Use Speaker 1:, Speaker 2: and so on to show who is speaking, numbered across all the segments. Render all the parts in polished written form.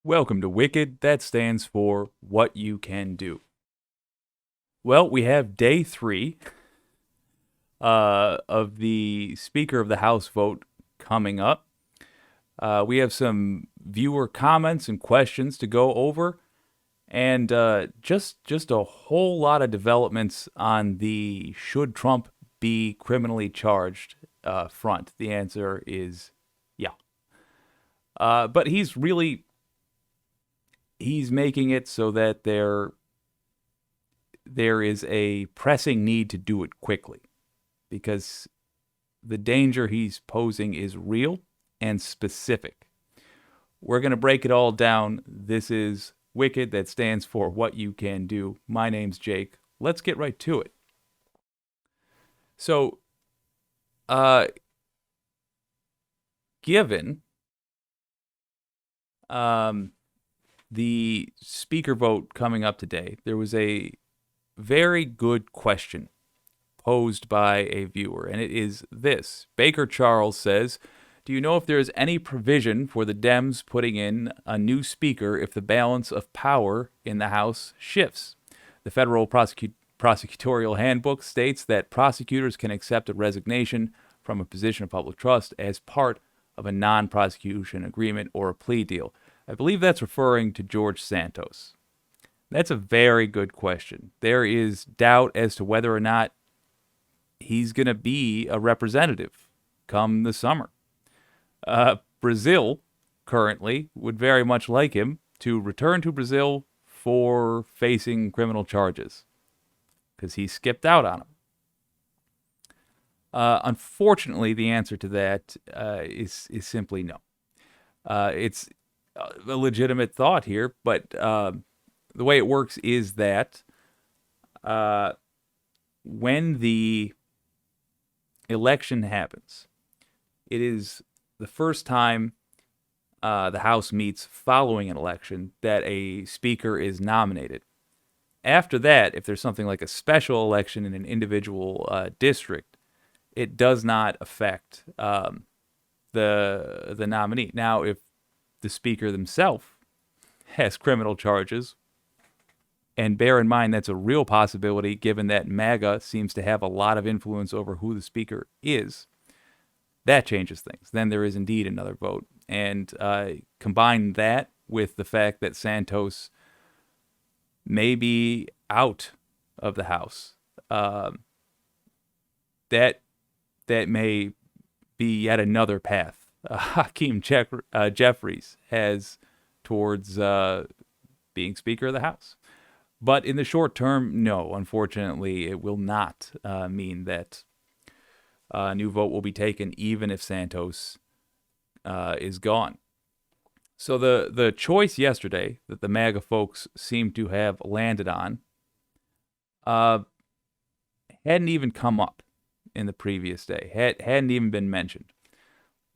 Speaker 1: Welcome to Wicked. That stands for What You Can Do. Well, we have day 3 of the Speaker of the House vote coming up. We have some viewer comments and questions to go over, and just a whole lot of developments on the should Trump be criminally charged front. The answer is yeah. But he's making it so that there is a pressing need to do it quickly, because the danger he's posing is real and specific. We're going to break it all down. This is Wicked. That stands for What You Can Do. My name's Jake. Let's get right to it. So, given the speaker vote coming up today, there was a very good question posed by a viewer, and it is this. Baker Charles says, do you know if there is any provision for the Dems putting in a new speaker if the balance of power in the House shifts? The federal prosecutorial handbook states that prosecutors can accept a resignation from a position of public trust as part of a non-prosecution agreement or a plea deal. I believe that's referring to George Santos. That's a very good question. There is doubt as to whether or not he's going to be a representative come the summer. Brazil currently would very much like him to return to Brazil for facing criminal charges, because he skipped out on him. Unfortunately, the answer to that is simply no. It's a legitimate thought here, but the way it works is that when the election happens, it is the first time the House meets following an election that a speaker is nominated. After that, if there's something like a special election in an individual district, it does not affect the nominee. Now, if the speaker themselves has criminal charges, and bear in mind that's a real possibility given that MAGA seems to have a lot of influence over who the speaker is, that changes things. Then there is indeed another vote. And combine that with the fact that Santos may be out of the House, that may be yet another path Hakeem Jeffries has towards being Speaker of the House. But in the short term, no, unfortunately, it will not mean that a new vote will be taken, even if Santos is gone. So the choice yesterday that the MAGA folks seem to have landed on hadn't even come up in the previous day, hadn't even been mentioned.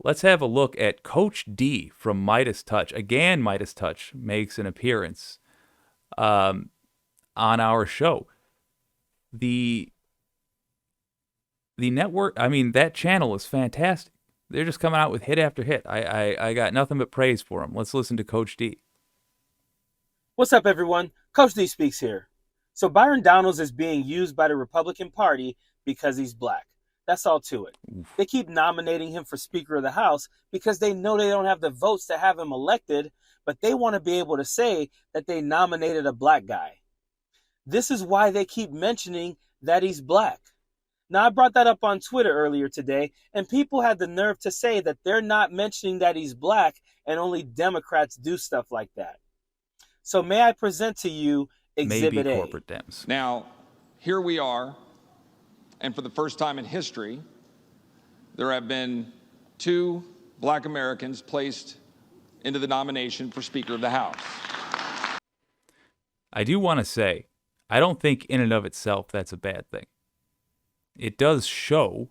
Speaker 1: Let's have a look at Coach D from Midas Touch. Again, Midas Touch makes an appearance on our show. The network, I mean, that channel is fantastic. They're just coming out with hit after hit. I got nothing but praise for them. Let's listen to Coach D.
Speaker 2: What's up, everyone? Coach D speaks here. So Byron Donalds is being used by the Republican Party because he's black. That's all to it.
Speaker 1: Oof.
Speaker 2: They keep nominating him for Speaker of the House because they know they don't have the votes to have him elected, but they want to be able to say that they nominated a black guy. This is why they keep mentioning that he's black. Now, I brought that up on Twitter earlier today, and people had the nerve to say that they're not mentioning that he's black and only Democrats do stuff like that. So may I present to you Exhibit
Speaker 1: Maybe
Speaker 2: A.
Speaker 1: corporate Dems.
Speaker 3: Now, here we are, and for the first time in history, there have been 2 black Americans placed into the nomination for Speaker of the House.
Speaker 1: I do want to say, I don't think in and of itself that's a bad thing. It does show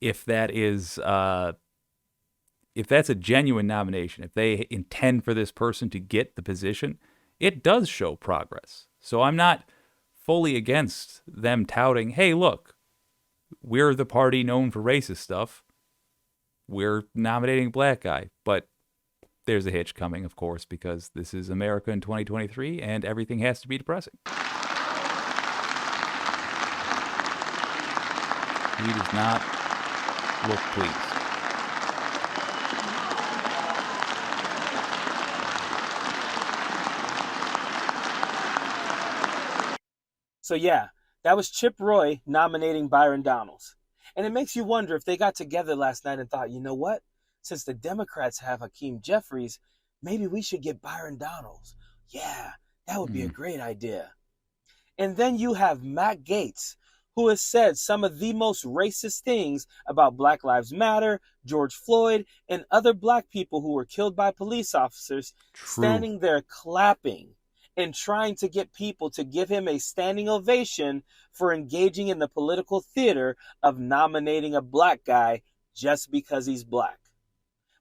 Speaker 1: if that is if that's a genuine nomination, if they intend for this person to get the position, it does show progress. So I'm not fully against them touting, hey, look, we're the party known for racist stuff. We're nominating a black guy. But there's a hitch coming, of course, because this is America in 2023 and everything has to be depressing. He does not look pleased.
Speaker 2: So yeah, that was Chip Roy nominating Byron Donalds. And it makes you wonder if they got together last night and thought, you know what? Since the Democrats have Hakeem Jeffries, maybe we should get Byron Donalds. Yeah, that would be a great idea. And then you have Matt Gaetz, who has said some of the most racist things about Black Lives Matter, George Floyd, and other black people who were killed by police officers, standing there clapping and trying to get people to give him a standing ovation for engaging in the political theater of nominating a black guy just because he's black.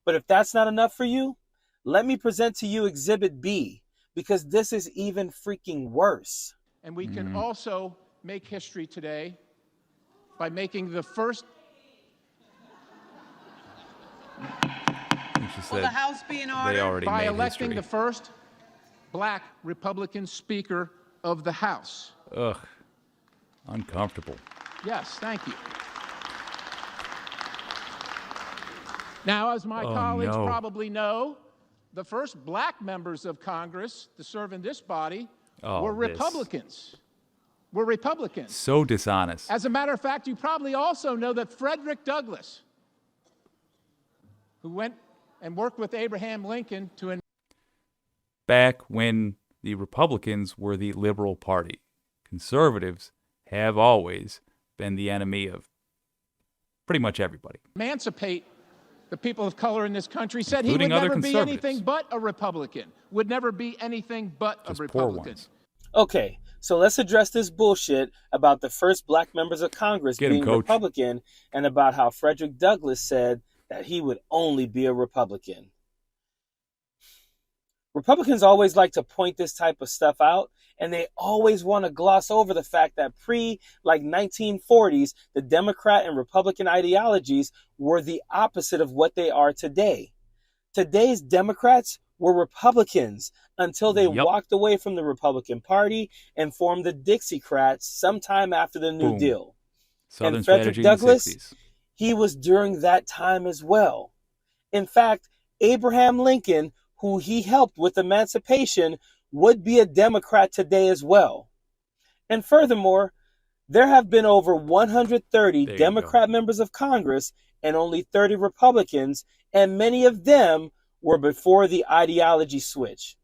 Speaker 2: But if that's not enough for you, let me present to you Exhibit B, because this is even freaking worse.
Speaker 4: And we can also make history today by making the first...
Speaker 5: Will the House be in order?
Speaker 4: By electing the first black Republican Speaker of the House.
Speaker 1: Ugh. Uncomfortable.
Speaker 4: Yes, thank you. Now, as my colleagues probably know, the first black members of Congress to serve in this body were Republicans. Were Republicans.
Speaker 1: So dishonest.
Speaker 4: As a matter of fact, you probably also know that Frederick Douglass, who went and worked with Abraham Lincoln to...
Speaker 1: Back when the Republicans were the liberal party, conservatives have always been the enemy of pretty much everybody.
Speaker 4: Emancipate the people of color in this country, said he would
Speaker 1: Including other
Speaker 4: never be
Speaker 1: conservatives.
Speaker 4: anything but a Republican, would never be anything but a
Speaker 1: Just poor
Speaker 4: Republican.
Speaker 1: ones.
Speaker 2: Okay, so let's address this bullshit about the first black members of Congress
Speaker 1: Get him,
Speaker 2: being
Speaker 1: Coach.
Speaker 2: Republican, and about how Frederick Douglass said that he would only be a Republican. Republicans always like to point this type of stuff out, and they always want to gloss over the fact that pre-1940s, the Democrat and Republican ideologies were the opposite of what they are today. Today's Democrats were Republicans until they walked away from the Republican Party and formed the Dixiecrats sometime after the New Deal.
Speaker 1: Southern
Speaker 2: And Frederick
Speaker 1: strategy in the
Speaker 2: Douglass,
Speaker 1: 60s.
Speaker 2: he was during that time as well. In fact, Abraham Lincoln, who he helped with emancipation, would be a Democrat today as well. And furthermore, there have been over 130 Democrat members of Congress and only 30 Republicans, and many of them were before the ideology switch.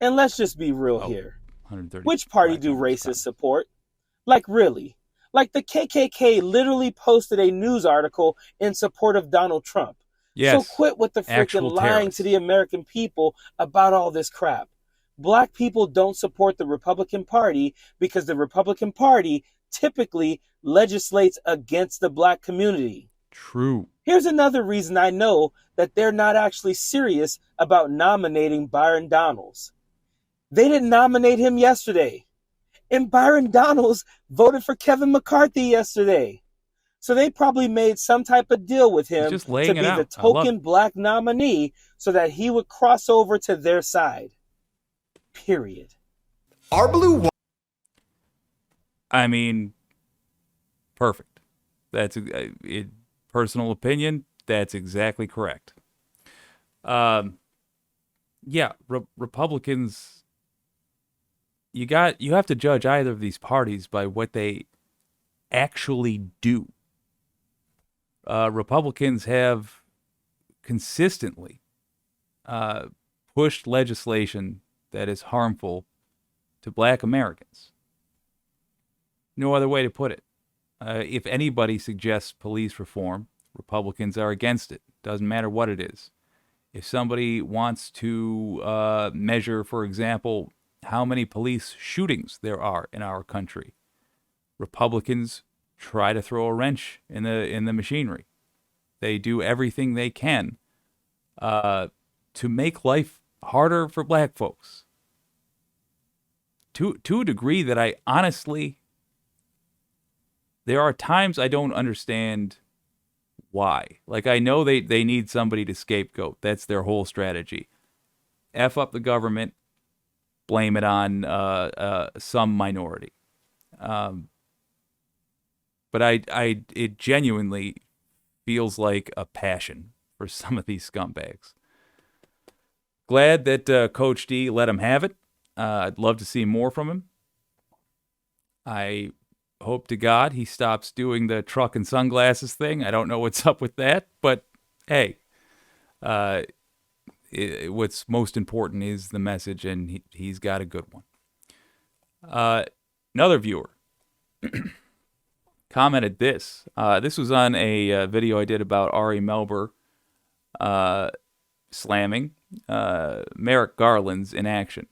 Speaker 2: And let's just be real here. Which party do racists support? Like really? Like the KKK literally posted a news article in support of Donald Trump.
Speaker 1: Yes.
Speaker 2: So quit with the freaking lying to the American people about all this crap. Black people don't support the Republican Party because the Republican Party typically legislates against the black community.
Speaker 1: True.
Speaker 2: Here's another reason I know that they're not actually serious about nominating Byron Donalds. They didn't nominate him yesterday. And Byron Donalds voted for Kevin McCarthy yesterday. So they probably made some type of deal with him to be the token black nominee so that he would cross over to their side. Period.
Speaker 6: Our blue...
Speaker 1: I mean, perfect. That's personal opinion. That's exactly correct. Yeah, Republicans. You have to judge either of these parties by what they actually do. Republicans have consistently pushed legislation that is harmful to black Americans. No other way to put it. If anybody suggests police reform, Republicans are against it. Doesn't matter what it is. If somebody wants to measure, for example, how many police shootings there are in our country, Republicans try to throw a wrench in the machinery. They do everything they can to make life harder for black folks. To a degree that I honestly, there are times I don't understand why. Like, I know they need somebody to scapegoat. That's their whole strategy. F up the government, blame it on some minority. But it genuinely feels like a passion for some of these scumbags. Glad that Coach D let him have it. I'd love to see more from him. I hope to God he stops doing the truck and sunglasses thing. I don't know what's up with that, but hey, what's most important is the message, and he's got a good one. Another viewer commented this. This was on a video I did about Ari Melber slamming Merrick Garland's inaction.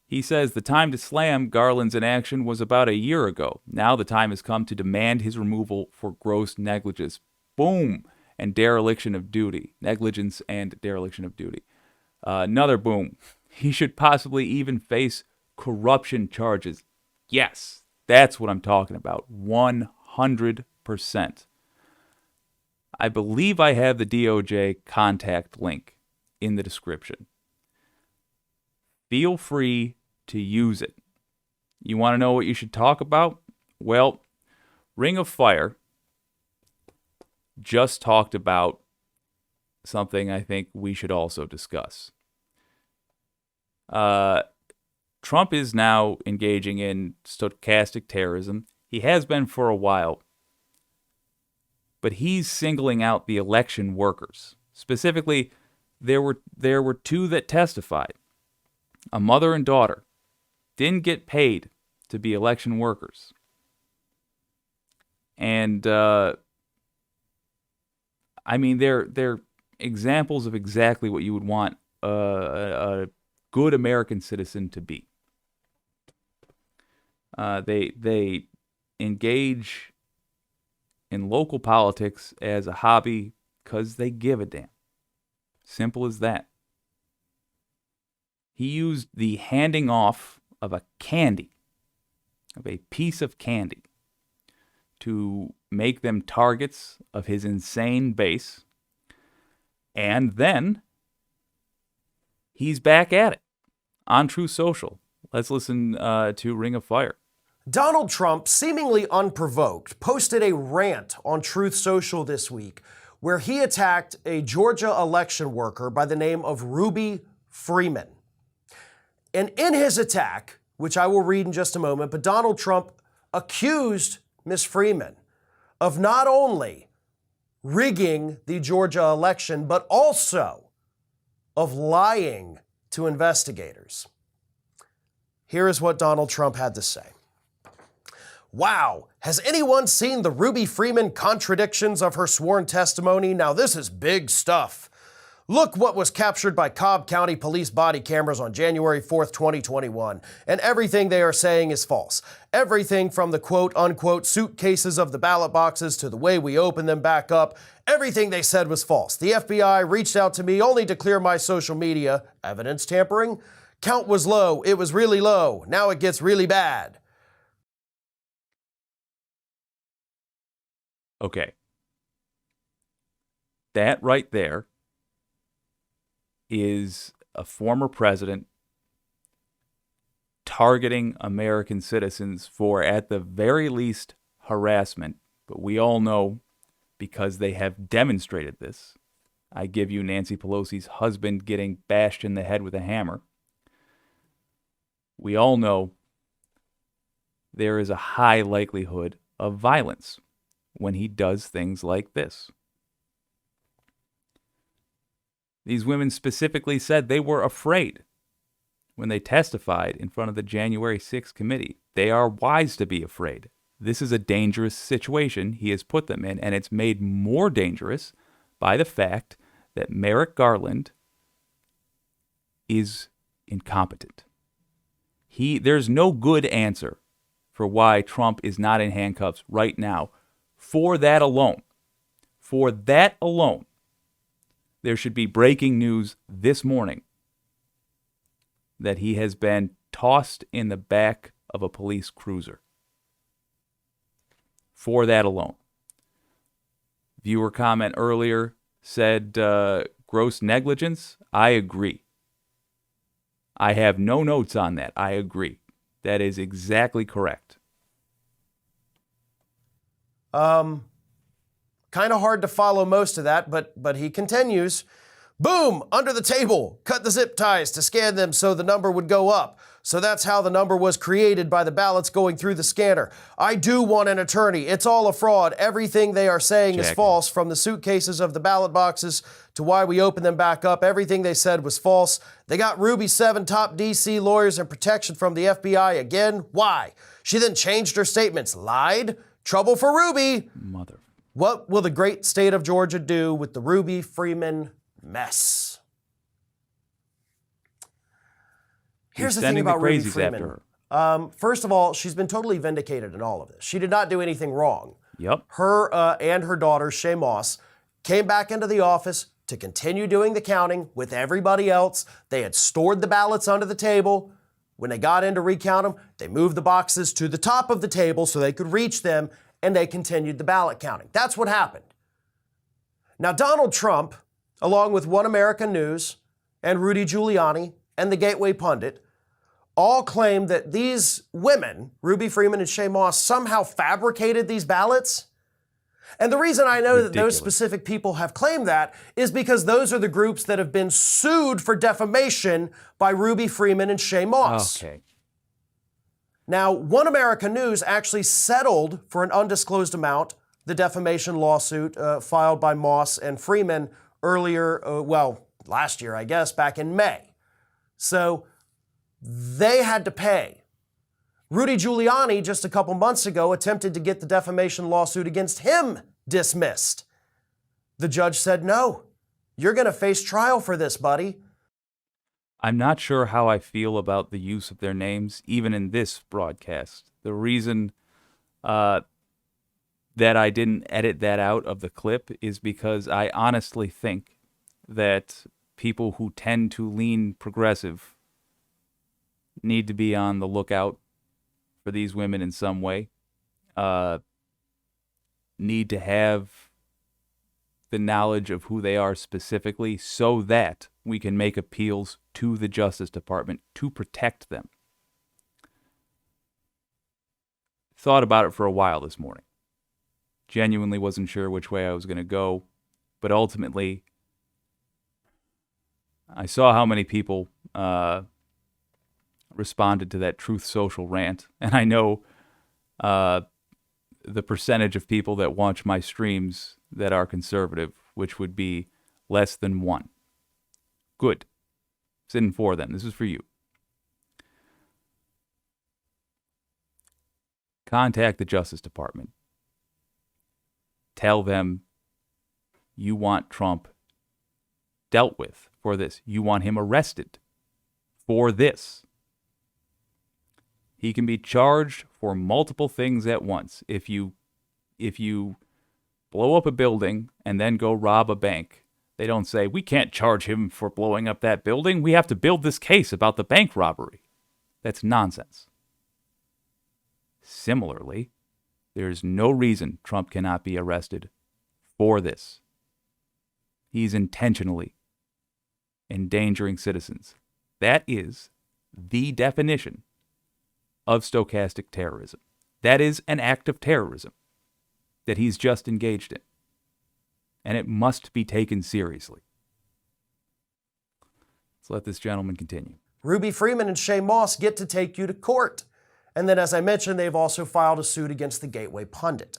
Speaker 1: He says the time to slam Garland's inaction was about a year ago. Now the time has come to demand his removal for gross negligence. Boom. And dereliction of duty. Negligence and dereliction of duty. Another boom. He should possibly even face corruption charges. Yes, that's what I'm talking about. 100%. I believe I have the DOJ contact link in the description. Feel free to use it. You want to know what you should talk about? Well, Ring of Fire just talked about something I think we should also discuss. Trump is now engaging in stochastic terrorism. He has been for a while. But he's singling out the election workers. Specifically, there were two that testified. A mother and daughter didn't get paid to be election workers. And I mean, they're examples of exactly what you would want a good American citizen to be. They engage in local politics as a hobby because they give a damn. Simple as that. He used the handing off of a piece of candy, to make them targets of his insane base. And then he's back at it on Truth Social. Let's listen to Ring of Fire.
Speaker 6: Donald Trump, seemingly unprovoked, posted a rant on Truth Social this week where he attacked a Georgia election worker by the name of Ruby Freeman. And in his attack, which I will read in just a moment, but Donald Trump accused Ms. Freeman of not only rigging the Georgia election, but also of lying to investigators. Here is what Donald Trump had to say. Wow, has anyone seen the Ruby Freeman contradictions of her sworn testimony? Now this is big stuff. Look what was captured by Cobb County Police body cameras on January 4th, 2021. And everything they are saying is false. Everything from the quote-unquote suitcases of the ballot boxes to the way we open them back up, everything they said was false. The FBI reached out to me only to clear my social media. Evidence tampering? Count was low. It was really low. Now it gets really bad.
Speaker 1: Okay. That right there is a former president targeting American citizens for, at the very least, harassment. But we all know, because they have demonstrated this. I give you Nancy Pelosi's husband getting bashed in the head with a hammer. We all know there is a high likelihood of violence when he does things like this. These women specifically said they were afraid when they testified in front of the January 6th committee. They are wise to be afraid. This is a dangerous situation he has put them in, and it's made more dangerous by the fact that Merrick Garland is incompetent. There's no good answer for why Trump is not in handcuffs right now. For that alone, there should be breaking news this morning that he has been tossed in the back of a police cruiser. For that alone. Viewer comment earlier said gross negligence. I agree. I have no notes on that. I agree. That is exactly correct.
Speaker 6: Kind of hard to follow most of that, but he continues. Boom! Under the table. Cut the zip ties to scan them so the number would go up. So that's how the number was created, by the ballots going through the scanner. I do want an attorney. It's all a fraud. Everything they are saying is false, from the suitcases of the ballot boxes to why we opened them back up. Everything they said was false. They got Ruby's 7 top D.C. lawyers and protection from the FBI again. Why? She then changed her statements. Lied? Trouble for Ruby.
Speaker 1: Mother.
Speaker 6: What will the great state of Georgia do with the Ruby Freeman mess? Here's the thing about Ruby Freeman. First of all, she's been totally vindicated in all of this. She did not do anything wrong.
Speaker 1: Yep.
Speaker 6: Her and her daughter, Shay Moss, came back into the office to continue doing the counting with everybody else. They had stored the ballots under the table. When they got in to recount them, they moved the boxes to the top of the table so they could reach them, and they continued the ballot counting. That's what happened. Now, Donald Trump, along with One American News and Rudy Giuliani and the Gateway Pundit, all claim that these women, Ruby Freeman and Shay Moss, somehow fabricated these ballots. And the reason I know that those specific people have claimed that is because those are the groups that have been sued for defamation by Ruby Freeman and Shay Moss.
Speaker 1: Okay.
Speaker 6: Now, One American News actually settled for an undisclosed amount the defamation lawsuit filed by Moss and Freeman earlier, last year, I guess, back in May. So they had to pay. Rudy Giuliani, just a couple months ago, attempted to get the defamation lawsuit against him dismissed. The judge said, no, you're going to face trial for this, buddy.
Speaker 1: I'm not sure how I feel about the use of their names, even in this broadcast. The reason that I didn't edit that out of the clip is because I honestly think that people who tend to lean progressive need to be on the lookout for these women in some way, need to have the knowledge of who they are specifically so that we can make appeals to the Justice Department to protect them. Thought about it for a while this morning. Genuinely wasn't sure which way I was going to go, but ultimately I saw how many people responded to that Truth Social rant, and I know the percentage of people that watch my streams that are conservative, which would be less than 1. Good. Sitting for them. This is for you. Contact the Justice Department. Tell them you want Trump dealt with for this. You want him arrested for this. He can be charged for multiple things at once. If you blow up a building and then go rob a bank, they don't say, we can't charge him for blowing up that building. We have to build this case about the bank robbery. That's nonsense. Similarly, there's no reason Trump cannot be arrested for this. He's intentionally endangering citizens. That is the definition of stochastic terrorism. That is an act of terrorism that he's just engaged in. And it must be taken seriously. Let's let this gentleman continue.
Speaker 6: Ruby Freeman and Shay Moss get to take you to court. And then, as I mentioned, they've also filed a suit against the Gateway Pundit.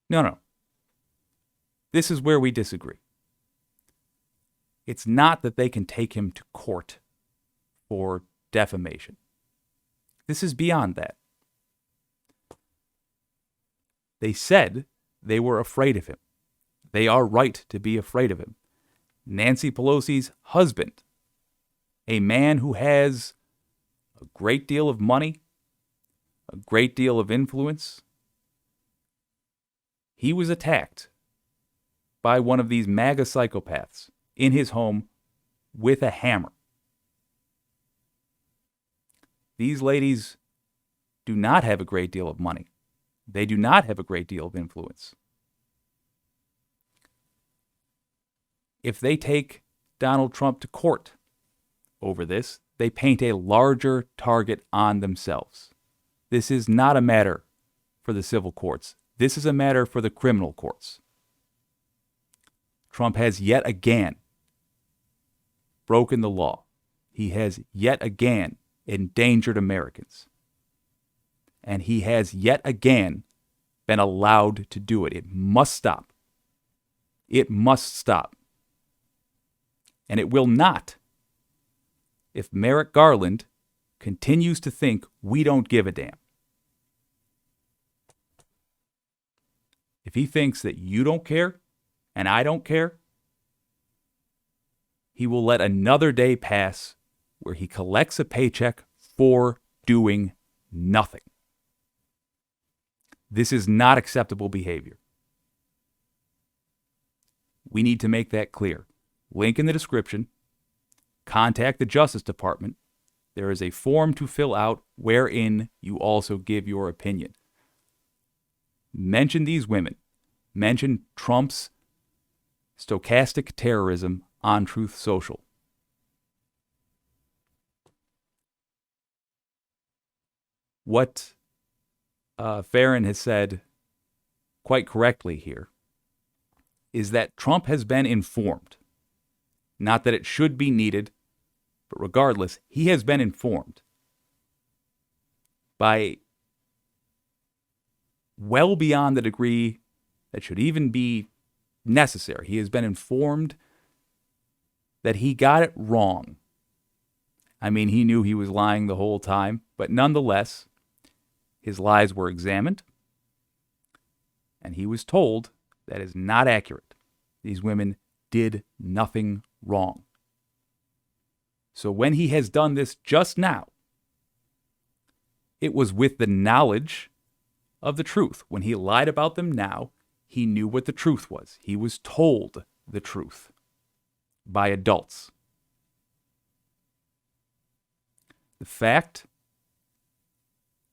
Speaker 1: No. This is where we disagree. It's not that they can take him to court for defamation. This is beyond that. They said they were afraid of him. They are right to be afraid of him. Nancy Pelosi's husband, a man who has a great deal of money, a great deal of influence, he was attacked by one of these MAGA psychopaths in his home with a hammer. These ladies do not have a great deal of money. They do not have a great deal of influence. If they take Donald Trump to court over this, they paint a larger target on themselves. This is not a matter for the civil courts. This is a matter for the criminal courts. Trump has yet again broken the law. He has yet again endangered Americans. And he has yet again been allowed to do it. It must stop. It must stop. And it will not if Merrick Garland continues to think we don't give a damn. If he thinks that you don't care and I don't care, he will let another day pass where he collects a paycheck for doing nothing. This is not acceptable behavior. We need to make that clear. Link in the description. Contact the Justice Department. There is a form to fill out wherein you also give your opinion. Mention these women. Mention Trump's stochastic terrorism on Truth Social. What Farron has said quite correctly here is that Trump has been informed. Not that it should be needed, but regardless, he has been informed by well beyond the degree that should even be necessary. He has been informed that he got it wrong. I mean, he knew he was lying the whole time, but nonetheless, his lies were examined, and he was told that is not accurate. These women did nothing wrong. So when he has done this just now, it was with the knowledge of the truth. When he lied about them now, he knew what the truth was. He was told the truth by adults. The fact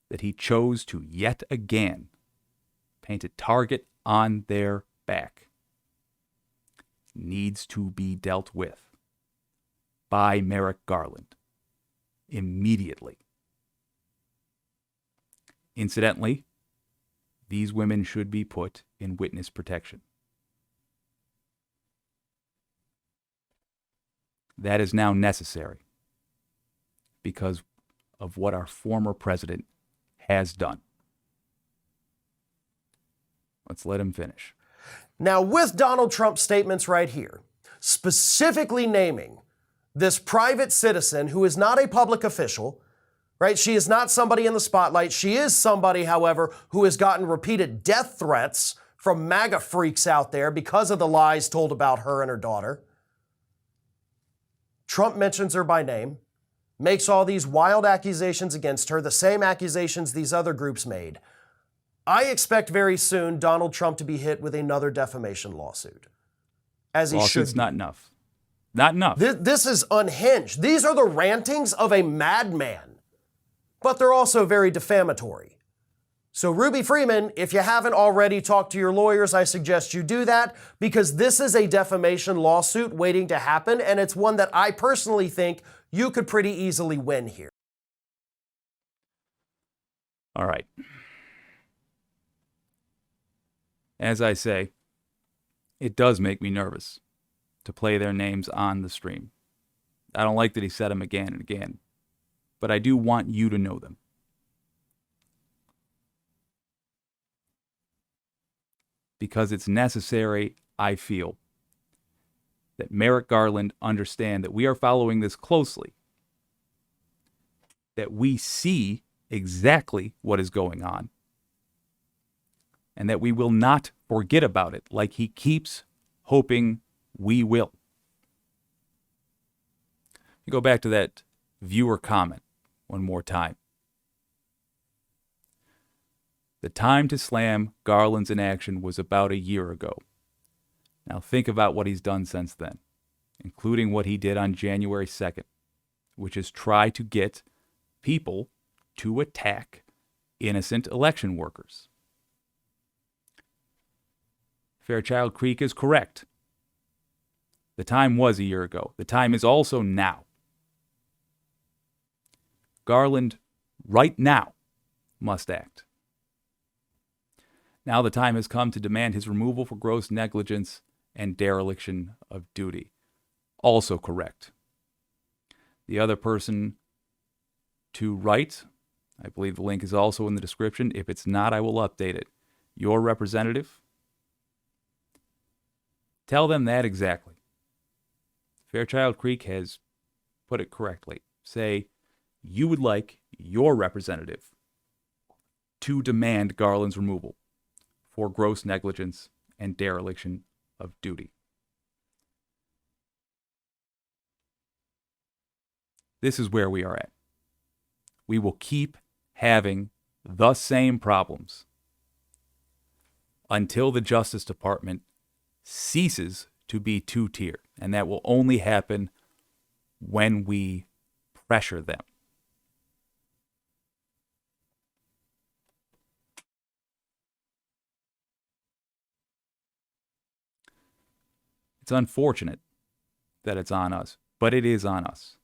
Speaker 1: that he chose to yet again paint a target on their back needs to be dealt with by Merrick Garland immediately. Incidentally, these women should be put in witness protection. That is now necessary because of what our former president has done. Let's let him finish.
Speaker 6: Now, with Donald Trump's statements right here, specifically naming this private citizen who is not a public official, right? She is not somebody in the spotlight. She is somebody, however, who has gotten repeated death threats from MAGA freaks out there because of the lies told about her and her daughter. Trump mentions her by name, makes all these wild accusations against her, the same accusations these other groups made. I expect very soon Donald Trump to be hit with another defamation lawsuit, as he should.
Speaker 1: Lawsuit's not enough. Not enough.
Speaker 6: This is unhinged. These are the rantings of a madman, but they're also very defamatory. So Ruby Freeman, if you haven't already talked to your lawyers, I suggest you do that, because this is a defamation lawsuit waiting to happen, and it's one that I personally think you could pretty easily win here.
Speaker 1: All right. As I say, it does make me nervous to play their names on the stream. I don't like that he said them again and again, but I do want you to know them. Because it's necessary, I feel, that Merrick Garland understand that we are following this closely, that we see exactly what is going on, and that we will not forget about it like he keeps hoping we will. You go back to that viewer comment one more time. The time to slam Garland's inaction was about a year ago. Now think about what he's done since then, including what he did on January 2nd, which is try to get people to attack innocent election workers. Fairchild Creek is correct. The time was a year ago. The time is also now. Garland, right now, must act. Now the time has come to demand his removal for gross negligence and dereliction of duty. Also correct. The other person to write, I believe the link is also in the description. If it's not, I will update it. Your representative, tell them that exactly. Fairchild Creek has put it correctly. Say, you would like your representative to demand Garland's removal for gross negligence and dereliction of duty. This is where we are at. We will keep having the same problems until the Justice Department ceases to be two-tier, and that will only happen when we pressure them. It's unfortunate that it's on us, but it is on us.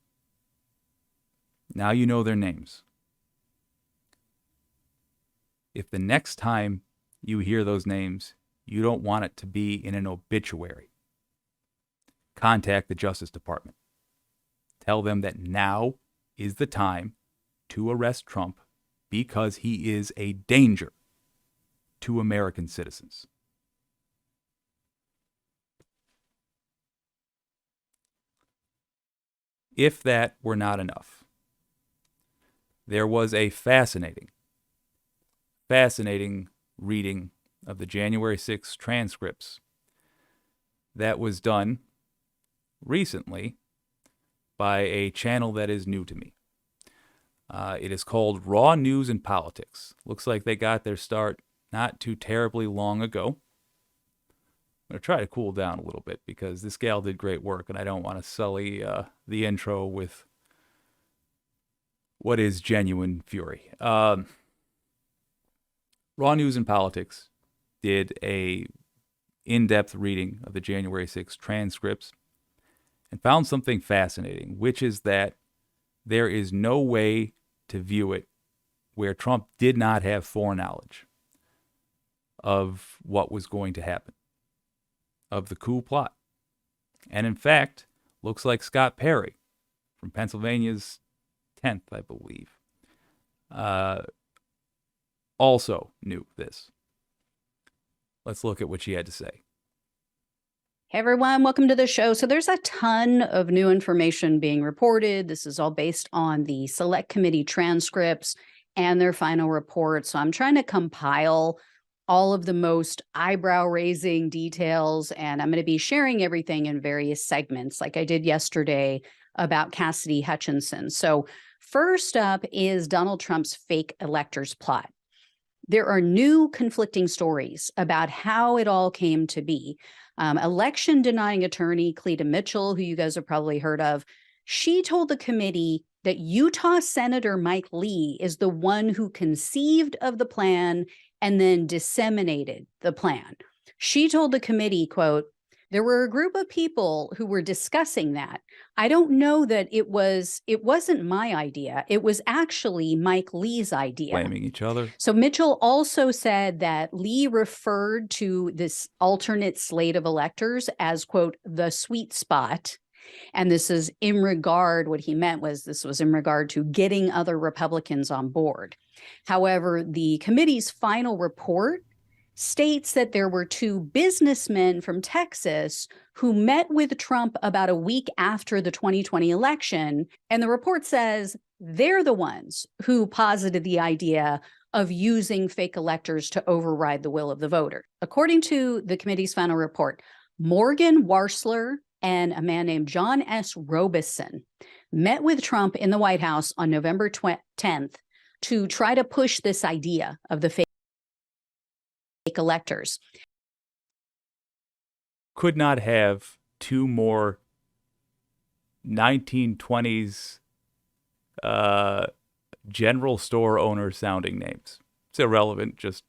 Speaker 1: Now you know their names. If the next time you hear those names, you don't want it to be in an obituary, contact the Justice Department. Tell them that now is the time to arrest Trump because he is a danger to American citizens. If that were not enough, there was a fascinating reading of the January 6th transcripts that was done recently by a channel that is new to me. It is called Raw News and Politics. Looks like they got their start not too terribly long ago. I'm going to try to cool down a little bit because this gal did great work, and I don't want to sully the intro with what is genuine fury. Raw News and Politics did a in-depth reading of the January 6th transcripts and found something fascinating, which is that there is no way to view it where Trump did not have foreknowledge of what was going to happen, of the coup plot. And in fact, looks like Scott Perry from Pennsylvania's 10th, I believe, also knew this. Let's look at what she had to say.
Speaker 7: Hey everyone, welcome to the show. So there's a ton of new information being reported. This is all based on the Select Committee transcripts and their final report. So I'm trying to compile all of the most eyebrow-raising details, and I'm going to be sharing everything in various segments like I did yesterday about Cassidy Hutchinson. So first up is Donald Trump's fake electors plot. There are new conflicting stories about how it all came to be. Election-denying attorney Cleta Mitchell, who you guys have probably heard of, she told the committee that Utah Senator Mike Lee is the one who conceived of the plan and then disseminated the plan. She told the committee, quote, "There were a group of people who were discussing that. I don't know that it wasn't my idea. It was actually Mike Lee's idea."
Speaker 1: Blaming each other.
Speaker 7: So Mitchell also said that Lee referred to this alternate slate of electors as, quote, "the sweet spot." And this is in regard, what he meant was this was in regard to getting other Republicans on board. However, the committee's final report states that there were two businessmen from Texas who met with Trump about a week after the 2020 election. And the report says they're the ones who posited the idea of using fake electors to override the will of the voter. According to the committee's final report, Morgan Warsler and a man named John S. Robeson met with Trump in the White House on November 10th to try to push this idea of the fake electors.
Speaker 1: Could not have two more 1920s general store owner sounding names. It's irrelevant, just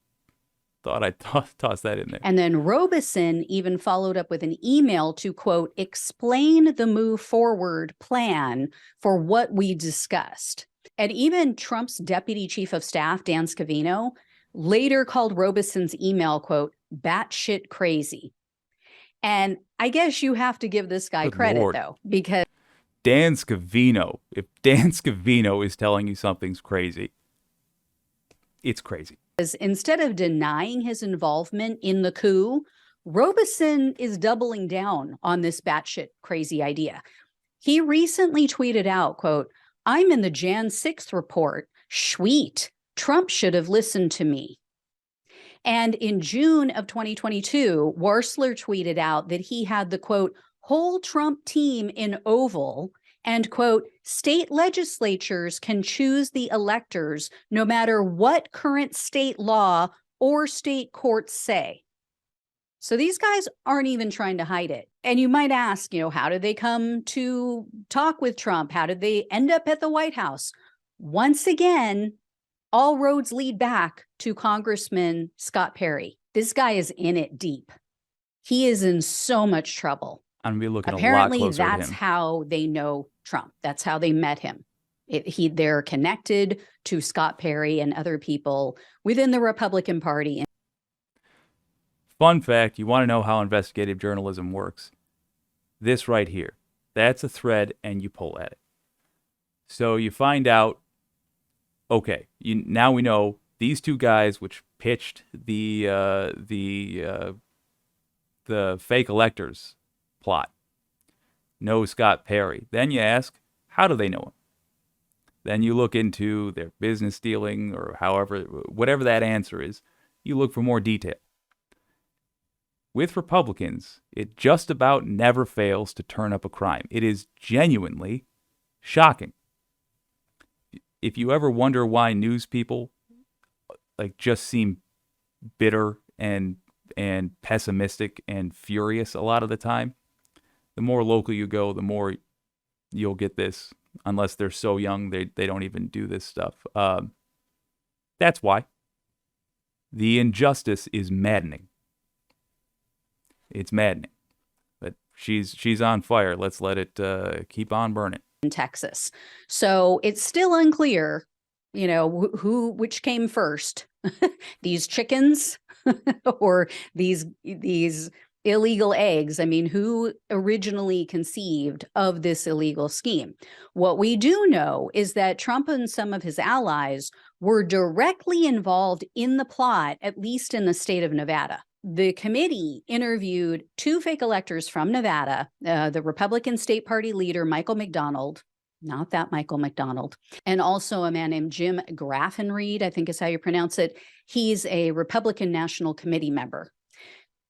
Speaker 1: thought I'd toss that in there.
Speaker 7: And then Robeson even followed up with an email to, quote, "explain the move forward plan for what we discussed." And even Trump's deputy chief of staff, Dan Scavino, later called Robeson's email, quote, batshit crazy. And I guess you have to give this guy credit, though, because
Speaker 1: Dan Scavino, if Dan Scavino is telling you something's crazy, it's crazy.
Speaker 7: Instead of denying his involvement in the coup, Robeson is doubling down on this batshit crazy idea. He recently tweeted out, quote, I'm in the Jan 6th report. Sweet. Trump should have listened to me. And in June of 2022, Warsler tweeted out that he had the, quote, whole Trump team in Oval and, quote, state legislatures can choose the electors no matter what current state law or state courts say. So these guys aren't even trying to hide it. And you might ask, how did they come to talk with Trump? How did they end up at the White House? Once again, all roads lead back to Congressman Scott Perry. This guy is in it deep. He is in so much trouble.
Speaker 1: I'm gonna be looking
Speaker 7: Apparently,
Speaker 1: a lot closer
Speaker 7: that's
Speaker 1: at him.
Speaker 7: how they know Trump. That's how they met him. They're connected to Scott Perry and other people within the Republican Party.
Speaker 1: Fun fact, you want to know how investigative journalism works? This right here. That's a thread, and you pull at it. So you find out, okay, now we know these two guys which pitched the fake electors plot know Scott Perry. Then you ask, how do they know him? Then you look into their business dealing or whatever that answer is. You look for more detail. With Republicans, it just about never fails to turn up a crime. It is genuinely shocking. If you ever wonder why news people just seem bitter and pessimistic and furious a lot of the time, the more local you go, the more you'll get this. Unless they're so young, they don't even do this stuff. That's why. The injustice is maddening. It's maddening. But she's on fire. Let's let it keep on burning.
Speaker 7: In Texas. So it's still unclear, which came first, these chickens or these illegal eggs. I mean, who originally conceived of this illegal scheme? What we do know is that Trump and some of his allies were directly involved in the plot, at least in the state of Nevada. The committee interviewed two fake electors from Nevada, the Republican State Party leader, Michael McDonald, not that Michael McDonald, and also a man named Jim Graffenreid, I think is how you pronounce it. He's a Republican National Committee member.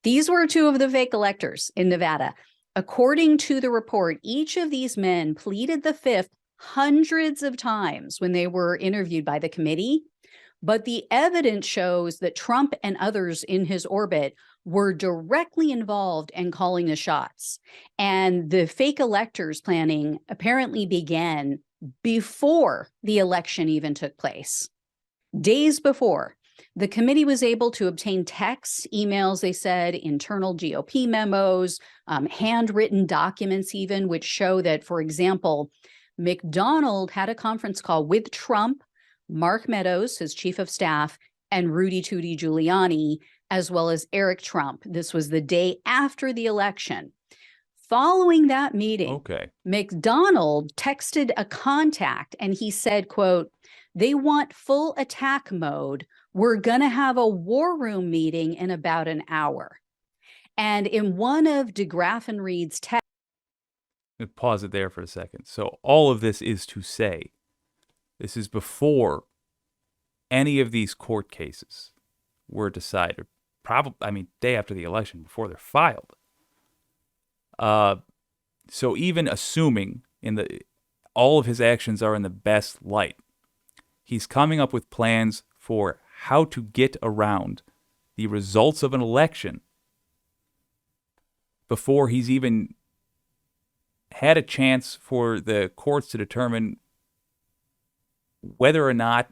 Speaker 7: These were two of the fake electors in Nevada. According to the report, each of these men pleaded the fifth hundreds of times when they were interviewed by the committee. But the evidence shows that Trump and others in his orbit were directly involved in calling the shots. And the fake electors planning apparently began before the election even took place. Days before, the committee was able to obtain texts, emails, they said, internal GOP memos, handwritten documents even, which show that, for example, McDonald had a conference call with Trump, Mark Meadows, his chief of staff, and Rudy Tootie Giuliani, as well as Eric Trump. This was the day after the election. Following that meeting, McDonald texted a contact and he said, quote, they want full attack mode. We're going to have a war room meeting in about an hour. And in one of DeGraffenreid's texts,
Speaker 1: pause it there for a second. So all of this is to say, this is before any of these court cases were decided. Day after the election, before they're filed. So even assuming all of his actions are in the best light, he's coming up with plans for how to get around the results of an election before he's even had a chance for the courts to determine whether or not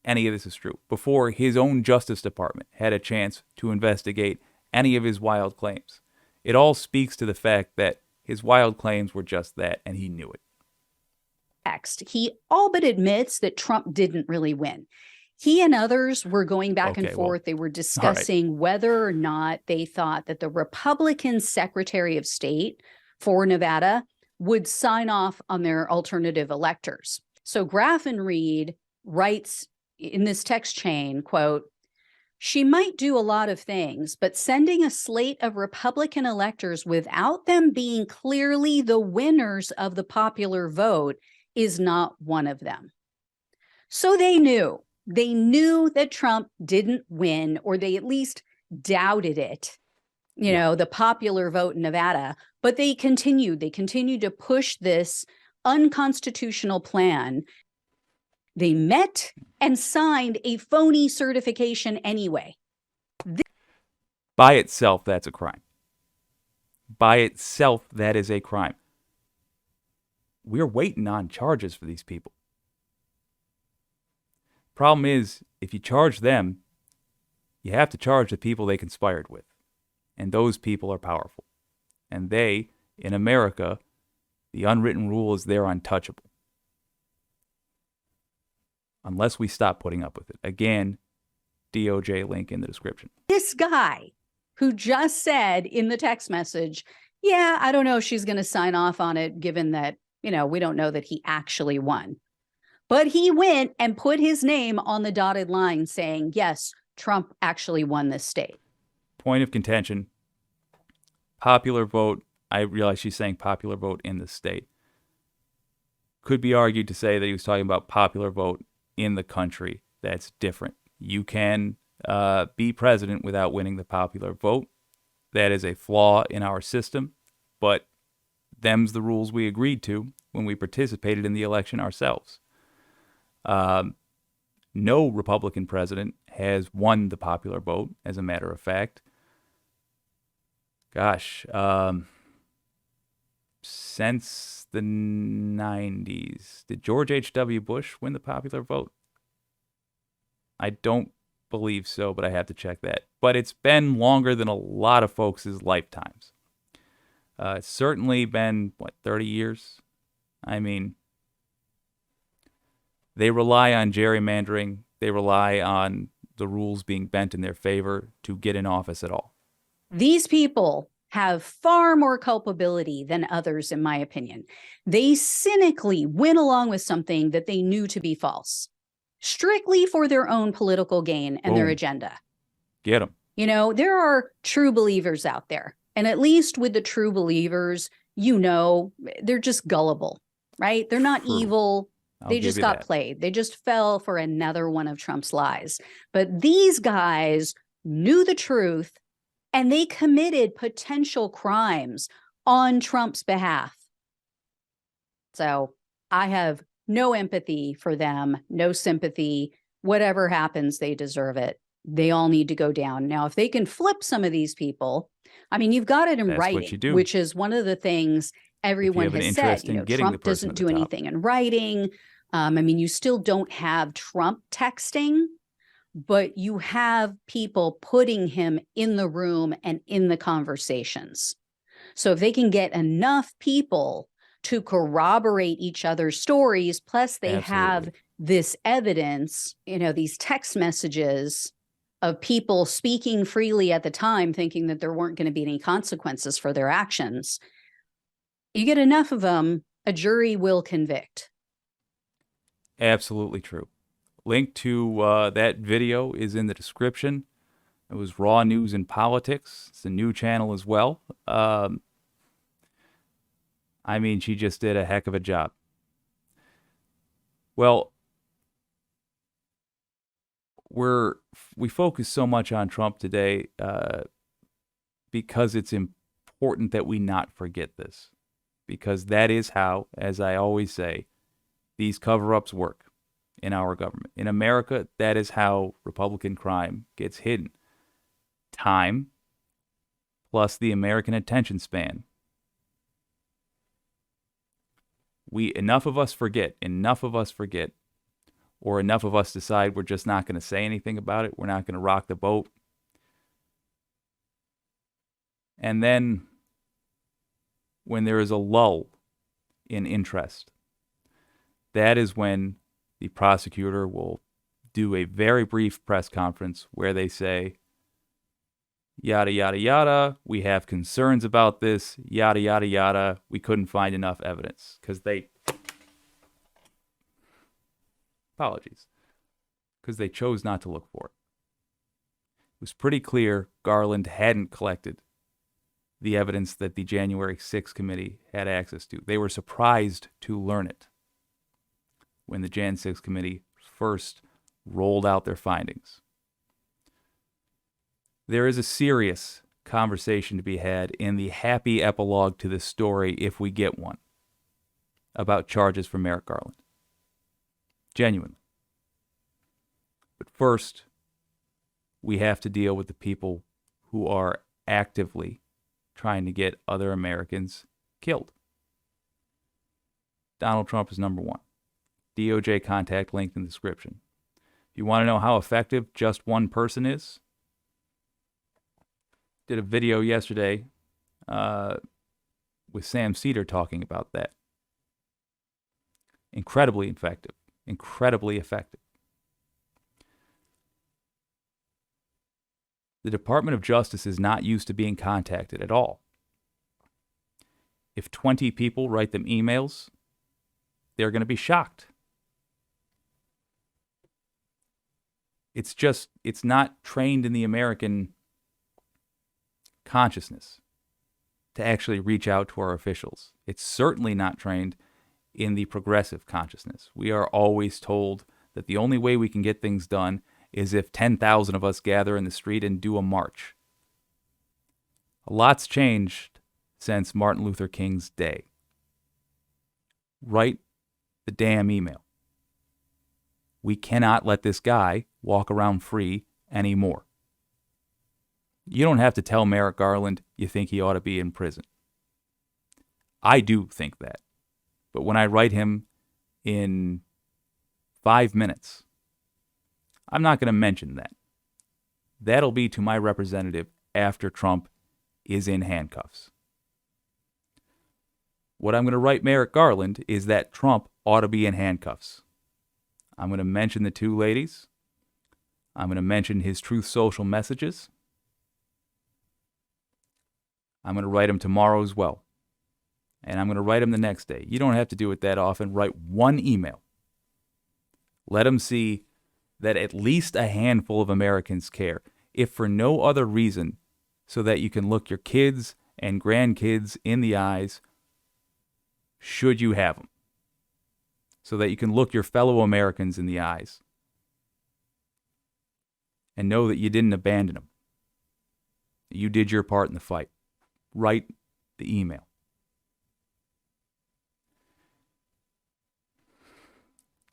Speaker 1: any of this is true, before his own Justice Department had a chance to investigate any of his wild claims. It all speaks to the fact that his wild claims were just that, and he knew it.
Speaker 7: he all but admits that Trump didn't really win. He and others were going back and forth. They were discussing whether or not they thought that the Republican Secretary of State for Nevada would sign off on their alternative electors. So Graffin Reed writes in this text chain, quote, "She might do a lot of things, but sending a slate of Republican electors without them being clearly the winners of the popular vote is not one of them." So they knew that Trump didn't win, or they at least doubted it, the popular vote in Nevada, but they continued to push this unconstitutional plan. They met and signed a phony certification anyway.
Speaker 1: By itself, that's a crime. By itself, that is a crime. We're waiting on charges for these people. Problem is, if you charge them, you have to charge the people they conspired with. And those people are powerful. And they, in America, the unwritten rule is they're untouchable. Unless we stop putting up with it. Again, DOJ link in the description.
Speaker 7: This guy who just said in the text message, yeah, I don't know if she's going to sign off on it, given that, we don't know that he actually won. But he went and put his name on the dotted line saying, yes, Trump actually won this state.
Speaker 1: Point of contention, popular vote. I realize she's saying popular vote in the state. Could be argued to say that he was talking about popular vote in the country. That's different. You can be president without winning the popular vote. That is a flaw in our system, but them's the rules we agreed to when we participated in the election ourselves. No Republican president has won the popular vote, as a matter of fact. Gosh, since the 90s. Did George H.W. Bush win the popular vote? I don't believe so, but I have to check that. But it's been longer than a lot of folks' lifetimes. It's certainly been, 30 years? I mean, they rely on gerrymandering. They rely on the rules being bent in their favor to get in office at all.
Speaker 7: These people have far more culpability than others, in my opinion. They cynically went along with something that they knew to be false, strictly for their own political gain and their agenda.
Speaker 1: Get them.
Speaker 7: There are true believers out there. And at least with the true believers, they're just gullible, right? They're not evil. They just got played. They just fell for another one of Trump's lies. But these guys knew the truth, and they committed potential crimes on Trump's behalf. So I have no empathy for them, no sympathy. Whatever happens, they deserve it. They all need to go down. Now, if they can flip some of these people, you've got it in writing, which is one of the things everyone has said. Trump doesn't do anything in writing. You still don't have Trump texting, but you have people putting him in the room and in the conversations. So if they can get enough people to corroborate each other's stories, plus they have this evidence, these text messages of people speaking freely at the time, thinking that there weren't going to be any consequences for their actions. You get enough of them, a jury will convict.
Speaker 1: Absolutely true. Link to that video is in the description. It was Raw News and Politics. It's a new channel as well. She just did a heck of a job. Well, we focus so much on Trump today because it's important that we not forget this. Because that is how, as I always say, these cover-ups work in our government. In America, that is how Republican crime gets hidden. Time plus the American attention span. Enough of us forget, or enough of us decide we're just not going to say anything about it. We're not going to rock the boat. And then when there is a lull in interest, that is when the prosecutor will do a very brief press conference where they say, yada, yada, yada, we have concerns about this, yada, yada, yada, we couldn't find enough evidence. Because they chose not to look for it. It was pretty clear Garland hadn't collected the evidence that the January 6th committee had access to. They were surprised to learn it when the Jan 6 committee first rolled out their findings. There is a serious conversation to be had in the happy epilogue to this story, if we get one, about charges for Merrick Garland. Genuinely. But first, we have to deal with the people who are actively trying to get other Americans killed. Donald Trump is number one. DOJ contact linked in the description. If you want to know how effective just one person is, did a video yesterday with Sam Cedar talking about that. Incredibly effective. Incredibly effective. The Department of Justice is not used to being contacted at all. If 20 people write them emails, they're going to be shocked. It's not trained in the American consciousness to actually reach out to our officials. It's certainly not trained in the progressive consciousness. We are always told that the only way we can get things done is if 10,000 of us gather in the street and do a march. A lot's changed since Martin Luther King's day. Write the damn email. We cannot let this guy walk around free anymore. You don't have to tell Merrick Garland you think he ought to be in prison. I do think that. But when I write him in 5 minutes, I'm not going to mention that. That'll be to my representative after Trump is in handcuffs. What I'm going to write Merrick Garland is that Trump ought to be in handcuffs. I'm going to mention the two ladies. I'm going to mention his Truth Social messages. I'm going to write him tomorrow as well. And I'm going to write him the next day. You don't have to do it that often. Write one email. Let him see that at least a handful of Americans care, if for no other reason, so that you can look your kids and grandkids in the eyes, should you have them. So that you can look your fellow Americans in the eyes and know that you didn't abandon them. You did your part in the fight. Write the email.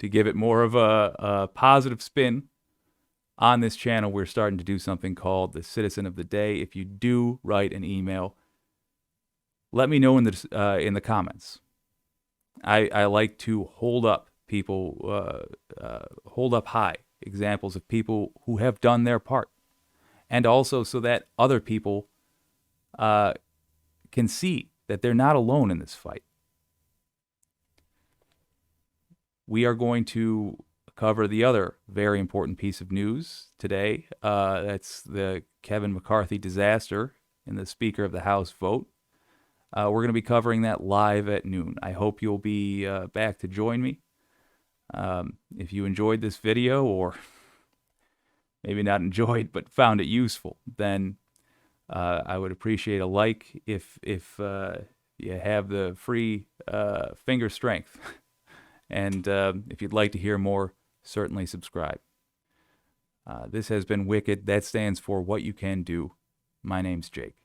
Speaker 1: To give it more of a positive spin, on this channel, we're starting to do something called the Citizen of the Day. If you do write an email, let me know in the comments. I like to hold up people, hold up high examples of people who have done their part, and also so that other people can see that they're not alone in this fight. We are going to cover the other very important piece of news today. That's the Kevin McCarthy disaster in the Speaker of the House vote. We're going to be covering that live at noon. I hope you'll be back to join me. If you enjoyed this video, or maybe not enjoyed, but found it useful, then I would appreciate a like if you have the free finger strength. And if you'd like to hear more, certainly subscribe. This has been Wicked. That stands for What You Can Do. My name's Jake.